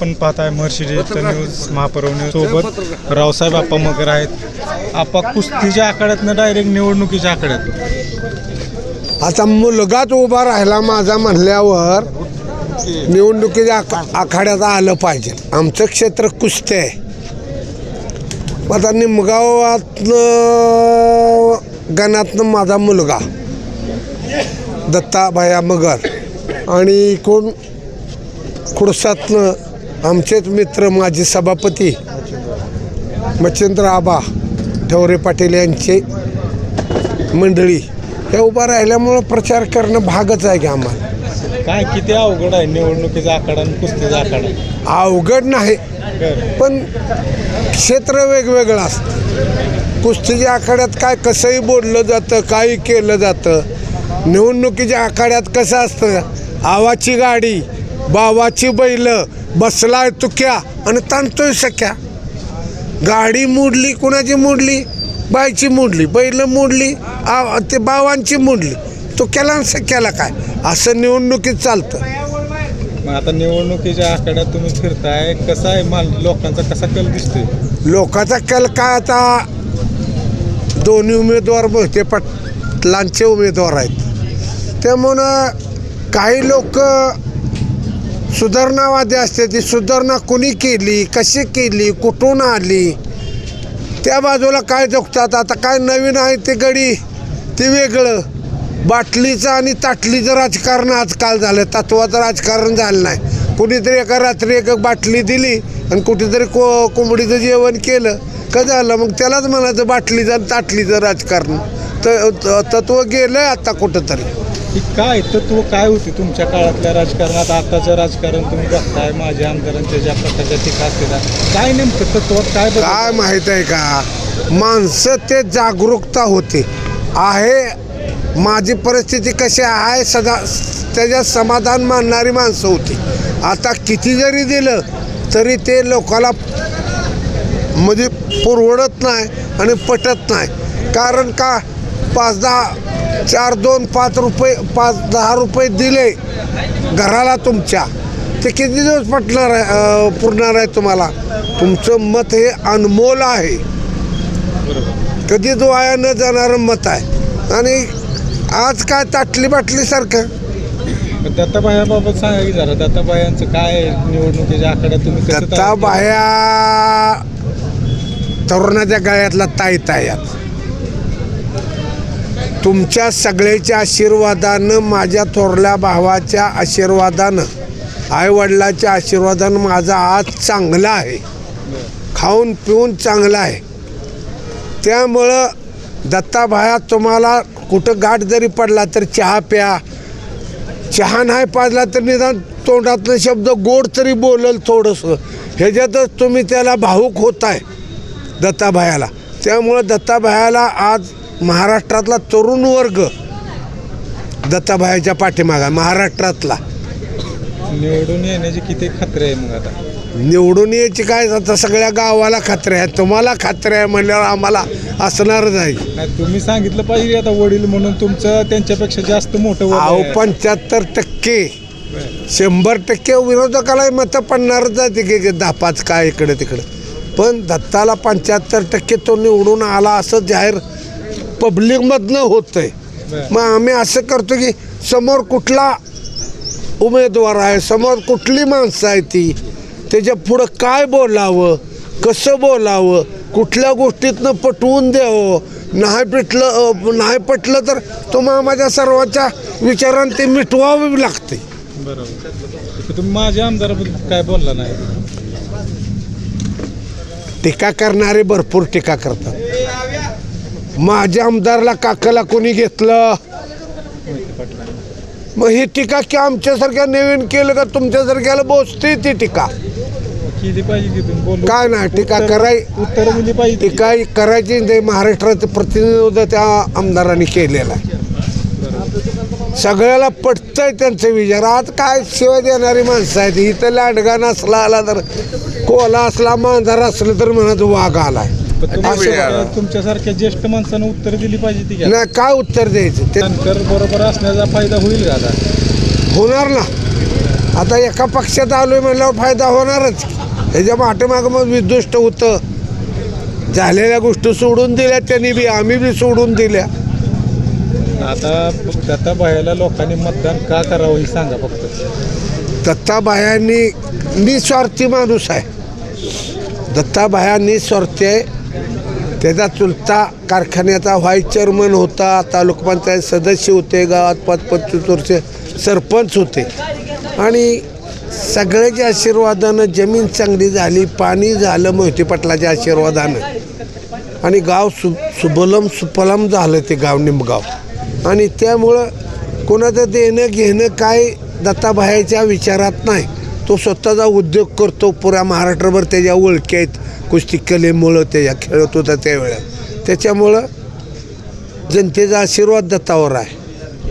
आपण पाहताय Mercedes news महापर्व न्यूज सोबत रावसाहेब आप्पा मगर आहेत. आप्पा कुस्तीच्या आखाड्यातनं डायरेक्ट निवडणुकीच्या आखाड्यात आता मुलगाच उभा राहिला माझा म्हणल्यावर निवडणुकीच्या आखाड्यात आलं पाहिजे. आमचं क्षेत्र कुस्ती आहे. आता निमगावातनं गणातनं माझा मुलगा दत्ता भैया मगर आणि कोण खुडसातनं आमचेच मित्र माजी सभापती मच्छिंद्र आबा ठवरे पाटील यांचे मंडळी हे उभा राहिल्यामुळं प्रचार करणं भागच आहे की आम्हाला. काय किती अवघड आहे निवडणुकीचा आखाडा आणि कुस्तीचा आखाडा? अवघड नाही, पण क्षेत्र वेगवेगळं असतं. कुस्तीच्या आखाड्यात काय कसंही बोललं जातं, काही केलं जातं. निवडणुकीच्या आखाड्यात कसं असतं, आवाची गाडी बावाची बैल बसलाय तुक्या आणि ताणतोय सख्या. गाडी मोडली, कुणाची मोडली? बायची मोडली, बैल मोडली, ते बावांची मोडली. तुक्याला आणि सख्याला काय, असं निवडणुकीत चालतं. मग आता निवडणुकीच्या आखाड्यात तुम्ही फिरताय, कसा आहे लोकांचा कसा कल दिसतोय? लोकांचा कल काय, आता दोन्ही उमेदवार मोहिते पाटलांचे उमेदवार आहेत. त्यामुळं काही लोक सुधारणावादी असते. ती सुधारणा कोणी केली, कशी केली, कुठून आली, त्या बाजूला काय जगतात. आता काय नवीन आहे ते गडी ते वेगळं. बाटलीचं आणि ताटलीचं राजकारण आजकाल झालं, तत्वाचं राजकारण झालं नाही. कुणीतरी एका रात्री एक बाटली दिली आणि कुठेतरी कोंबडीचं जेवण केलं का झालं, मग त्यालाच म्हणायचं बाटलीचं आणि ताटलीचं राजकारण. तत्व गेलं आता कुठंतरी. काय तत्व काय होती तुमच्या काळातल्या राजकारणात, आताचं राजकारण तुम्ही बघताय, माझ्या आमदारांच्या ज्या प्रकारच्या टीका असतात, काय नेमकं तत्वात काय माहीत आहे का? माणसं ते जागरूकता होते आहे. माझी परिस्थिती कशी आहे सदा त्याच्यात समाधान मानणारी माणसं होती. आता किती जरी दिलं तरी ते लोकाला म्हणजे पुरवडत नाही आणि पटत नाही. कारण का 5-10 4-2 5 रुपये 5-10 रुपये दिले घराला तुमच्या, ते किती दिवस पटणार आहे, पुरणार आहे तुम्हाला? तुमचं मत हे अनमोल आहे, कधीच वाया न जाणारं मत आहे. आणि आज काय ताटली बाटलीसारखं. दत्ताबायाबाबत सांगा की जरा, दत्ताबायांचं काय निवडणुकीच्या आखाड्यात तुम्ही? दत्ताबाया तरुणाच्या गळ्यातला ताईत. तुमच्या सगळ्याच्या आशीर्वादानं, माझ्या थोरल्या भावाच्या आशीर्वादानं, आईवडिलाच्या आशीर्वादानं माझा आज चांगला आहे, खाऊन पिऊन चांगला आहे. त्यामुळं दत्ताभाया तुम्हाला कुठं गाठ जरी पडला तर चहा प्या. चहा नाही पाजला तर निदान तोंडातनं शब्द गोड तरी बोलल थोडंसं, ह्याच्यातच तुम्ही त्याला भावूक होताय दत्ताभायाला. त्यामुळं दत्ताभायाला आज महाराष्ट्रातला तरुण वर्ग दत्ताभायाच्या पाठीमागा, महाराष्ट्रातला. निवडून येण्याची किती खात्री आहे मग आता? निवडून यायची काय, आता सगळ्या गावाला खात्री आहे. तुम्हाला खात्री आहे म्हणल्यावर आम्हाला असणारच आहे. तुम्ही सांगितलं पाहिजे आता वडील म्हणून, तुमचं त्यांच्यापेक्षा जास्त मोठं. 75% 100% विरोधकाला मतं पडणारच आहे की 10-5 काय इकडे तिकडे. पण दत्ताला 75% तो निवडून आला असं जाहीर पब्लिकमधनं होतंय. मग आम्ही असं करतो की समोर कुठला उमेदवार आहे, समोर कुठली माणसं आहे, ती त्याच्या पुढं काय बोलावं, कसं बोलावं, कुठल्या गोष्टीतनं पटवून द्यावं. नाही पटलं तर तुम्हाला माझ्या सर्वांच्या विचारांनी ते मिटवावे लागते. बरोबर. तुम्ही माझ्या आमदाराबद्दल काय बोलला नाही? टीका करणारे भरपूर टीका करतात. माझ्या आमदारला काकाला कोणी घेतलं, मग ही टीका की आमच्यासारख्या नवीन केलं का तुमच्यासारख्याला बोचते ती टीका? केली पाहिजे की तुम्ही काय नाही, टीका उत्तर दिली पाहिजे. टीका करायची नाही. महाराष्ट्राचं प्रतिनिधित्व त्या आमदारांनी केलेलं आहे. सगळ्याला पटतंय त्यांचे विचार. आज काय सेवा देणारी माणसं आहेत. इथं लांडगा नसला आला तर, कोला असला मांजर असलं तर म्हणत वाघ आलाय. तुमच्यासारख्या ज्येष्ठ माणसानं उत्तर दिली पाहिजे ती. नाही, काय उत्तर द्यायचं ते बरोबर असण्याचा फायदा होईल का आता? होणार ना. आता एका पक्षात आलोय म्हणल्यावर फायदा होणारच. ह्याच्या पाठीमागं मग विद्वेष्ट होतं. झालेल्या गोष्टी सोडून दिल्या त्यांनी बी, आम्ही बी सोडून दिल्या. आता दत्ताभायाला लोकांनी मतदान का करावं हे सांगा फक्त. दत्ताभायांनी निस्वार्थी माणूस आहे. दत्ताभाया निस्वार्थी आहे. त्याचा चुलता कारखान्याचा व्हाईस चेअरमन होता, तालुका पंचायत सदस्य होते, गावात 5-25 वर्ष सरपंच होते. आणि सगळ्याच्या आशीर्वादानं जमीन चांगली झाली, पाणी झालं मोहिते पाटलाच्या आशीर्वादानं. आणि गाव सुबलम सुपलम झालं ते गाव, निमगाव. आणि त्यामुळं कोणाचं देणं घेणं काय दत्ताभायाच्या विचारात नाही. तो स्वतःचा उद्योग करतो. पुऱ्या महाराष्ट्रभर त्याच्या ओळखी आहेत. कुस्ती कलेमुळं त्याच्या खेळत होता त्यावेळेला. त्याच्यामुळं जनतेचा आशीर्वाद दत्तावर आहे.